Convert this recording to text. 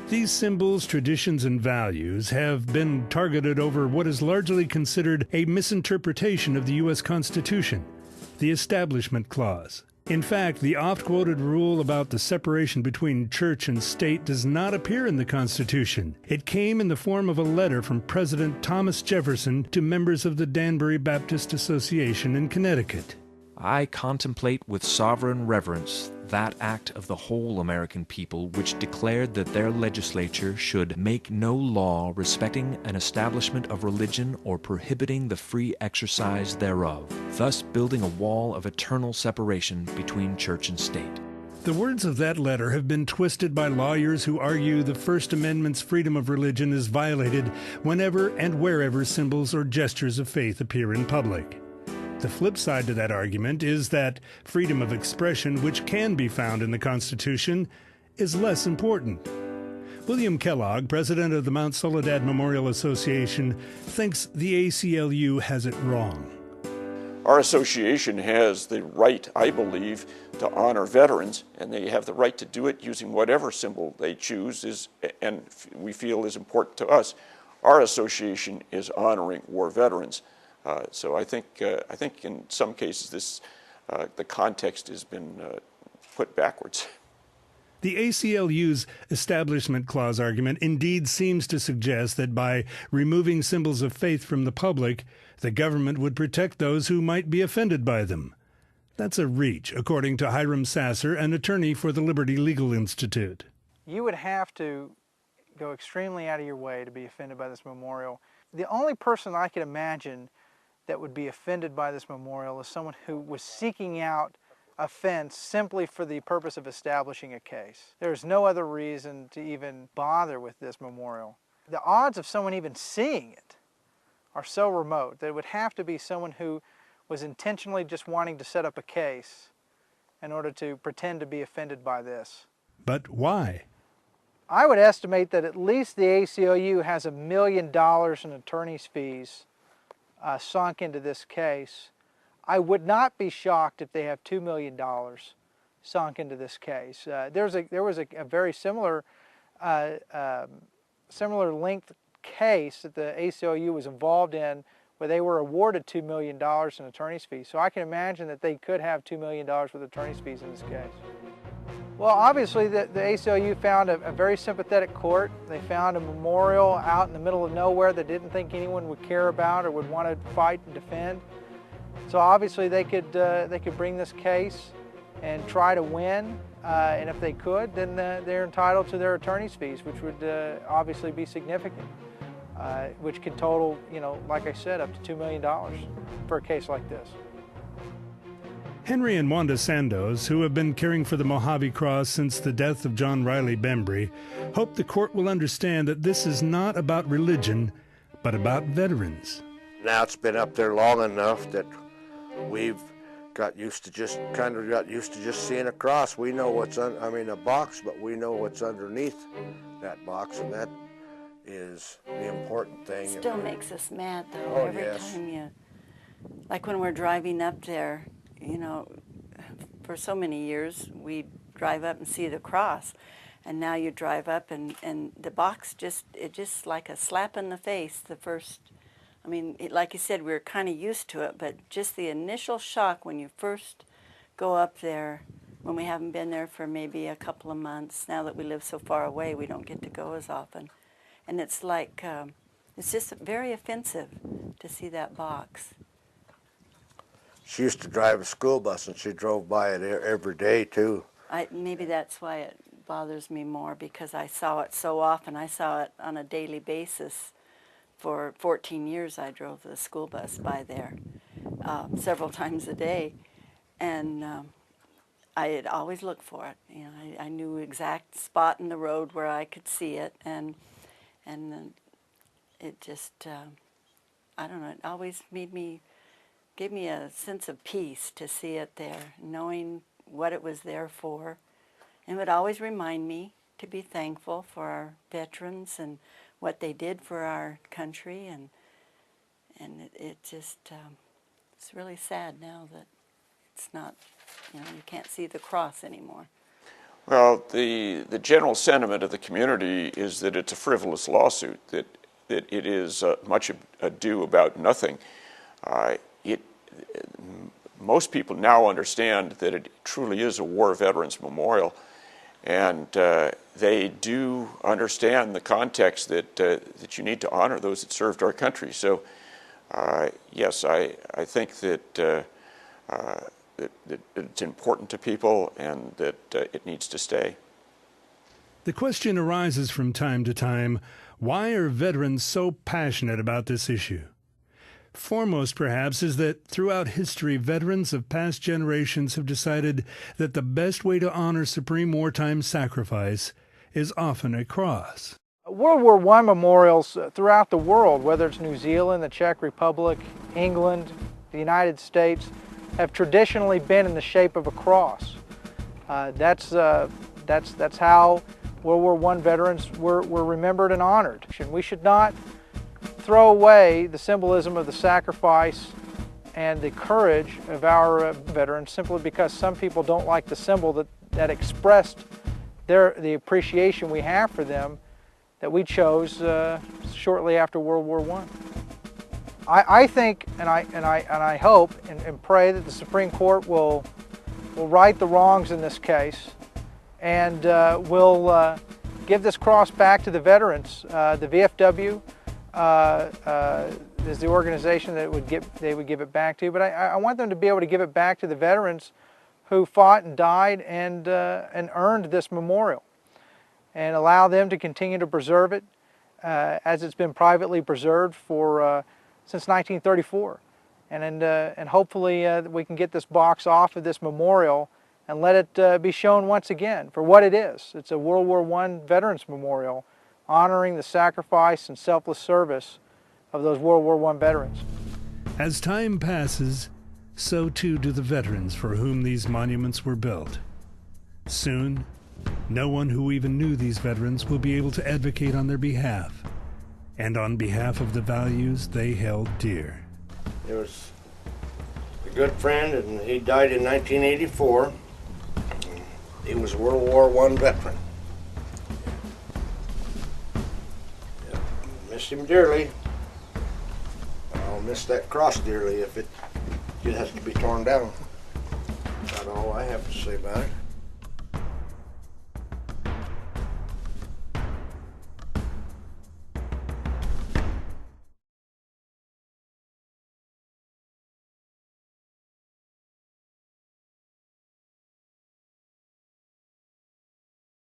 These symbols, traditions, and values have been targeted over what is largely considered a misinterpretation of the U.S. Constitution, the Establishment Clause. In fact, the oft-quoted rule about the separation between church and state does not appear in the Constitution. It came in the form of a letter from President Thomas Jefferson to members of the Danbury Baptist Association in Connecticut. I contemplate with sovereign reverence that act of the whole American people which declared that their legislature should make no law respecting an establishment of religion or prohibiting the free exercise thereof, thus building a wall of eternal separation between church and state. The words of that letter have been twisted by lawyers who argue the First Amendment's freedom of religion is violated whenever and wherever symbols or gestures of faith appear in public. The flip side to that argument is that freedom of expression, which can be found in the Constitution, is less important. William Kellogg, president of the Mount Soledad Memorial Association, thinks the ACLU has it wrong. Our association has the right, I believe, to honor veterans, and they have the right to do it using whatever symbol they choose and we feel is important to us. Our association is honoring war veterans. So I think in some cases the context has been put backwards. The ACLU's Establishment Clause argument indeed seems to suggest that by removing symbols of faith from the public, the government would protect those who might be offended by them. That's a reach, according to Hiram Sasser, an attorney for the Liberty Legal Institute. You would have to go extremely out of your way to be offended by this memorial. The only person I could imagine that would be offended by this memorial is someone who was seeking out offense simply for the purpose of establishing a case. There's no other reason to even bother with this memorial. The odds of someone even seeing it are so remote that it would have to be someone who was intentionally just wanting to set up a case in order to pretend to be offended by this. But why? I would estimate that at least the ACLU has $1 million in attorney's fees sunk into this case. I would not be shocked if they have $2 million sunk into this case. There was a very similar length case that the ACLU was involved in where they were awarded $2 million in attorney's fees. So I can imagine that they could have $2 million worth of attorney's fees in this case. Well, obviously the ACLU found a very sympathetic court. They found a memorial out in the middle of nowhere that didn't think anyone would care about or would want to fight and defend. So obviously they could bring this case and try to win, and if they could, then they're entitled to their attorney's fees, which would obviously be significant, which could total, like I said, up to $2 million for a case like this. Henry and Wanda Sandoz, who have been caring for the Mojave Cross since the death of John Riley Bembry, hope the court will understand that this is not about religion, but about veterans. Now it's been up there long enough that we've got used to just seeing a cross. We know what's a box, but we know what's underneath that box, and that is the important thing. It still makes us mad, though. Oh, every yes. time like when we're driving up there, for so many years we drive up and see the cross, and now you drive up and the box just like a slap in the face. Like you said, we were kind of used to it, but just the initial shock when you first go up there, when we haven't been there for maybe a couple of months, now that we live so far away, we don't get to go as often. And it's like, it's just very offensive to see that box. She used to drive a school bus, and she drove by it every day, too. Maybe that's why it bothers me more, because I saw it so often. I saw it on a daily basis. For 14 years, I drove the school bus by there several times a day, and I'd always look for it. I knew exact spot in the road where I could see it, and it just, I don't know, it always gave me a sense of peace to see it there, knowing what it was there for. And it would always remind me to be thankful for our veterans and what they did for our country, and it just, it's really sad now that it's not, you can't see the cross anymore. Well, the general sentiment of the community is that it's a frivolous lawsuit, that it is much ado about nothing. Most people now understand that it truly is a war veterans memorial, and they do understand the context that you need to honor those that served our country. So, yes, I think that it's important to people and that it needs to stay. The question arises from time to time, why are veterans so passionate about this issue? Foremost, perhaps, is that throughout history, veterans of past generations have decided that the best way to honor supreme wartime sacrifice is often a cross. World War I memorials throughout the world, whether it's New Zealand, the Czech Republic, England, the United States, have traditionally been in the shape of a cross. That's how World War I veterans were remembered and honored. We should not throw away the symbolism of the sacrifice and the courage of our veterans simply because some people don't like the symbol that expressed the appreciation we have for them that we chose shortly after World War I. I think and I hope and pray that the Supreme Court will right the wrongs in this case and will give this cross back to the veterans. The VFW is the organization that they would give it back to, but I want them to be able to give it back to the veterans who fought and died and earned this memorial, and allow them to continue to preserve it as it's been privately preserved since 1934, and hopefully we can get this box off of this memorial and let it be shown once again for what it is. It's a World War I Veterans Memorial, honoring the sacrifice and selfless service of those World War I veterans. As time passes, so too do the veterans for whom these monuments were built. Soon, no one who even knew these veterans will be able to advocate on their behalf, and on behalf of the values they held dear. He was a good friend, and he died in 1984. He was a World War I veteran. Miss him dearly. I'll miss that cross dearly if it has to be torn down. That's all I have to say about it.